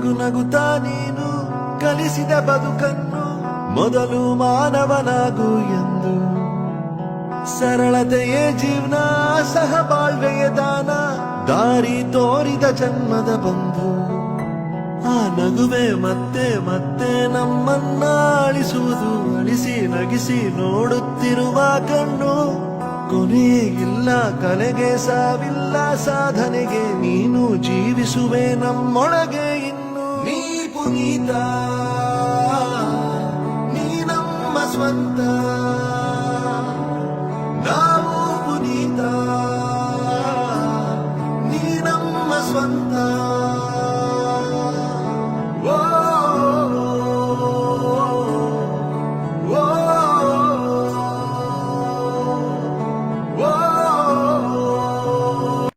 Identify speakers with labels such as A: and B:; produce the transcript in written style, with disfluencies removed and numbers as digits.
A: ನಗು ನಗುತ್ತಾ ನೀನು ಕಲಿಸಿದ ಬದುಕನ್ನು ಮೊದಲು ಮಾನವನಾಗು ಎಂದು. ಸರಳತೆಯೇ ಜೀವನ, ಸಹಬಾಳ್ವೆಯ ದಾನ, ದಾರಿ ತೋರಿದ ಜನ್ಮದ ಬಂಧು. ಆ ನಗುವೆ ಮತ್ತೆ ಮತ್ತೆ ನಮ್ಮನ್ನ ಅಳಿಸುವುದು, ಅಳಿಸಿ ನಗಿಸಿ ನೋಡುತ್ತಿರುವ ಕಣ್ಣು. ಕೊನೆಯೇ ಇಲ್ಲ ಕಲೆಗೆ, ಸಾವಿಲ್ಲ ಸಾಧನೆಗೆ, ನೀನು ಜೀವಿಸುವೆ ನಮ್ಮೊಳಗೆ ಇನ್ನು. ನೀ ಪುನೀತ, ನೀ ನಮ್ಮ ಸ್ವಂತ.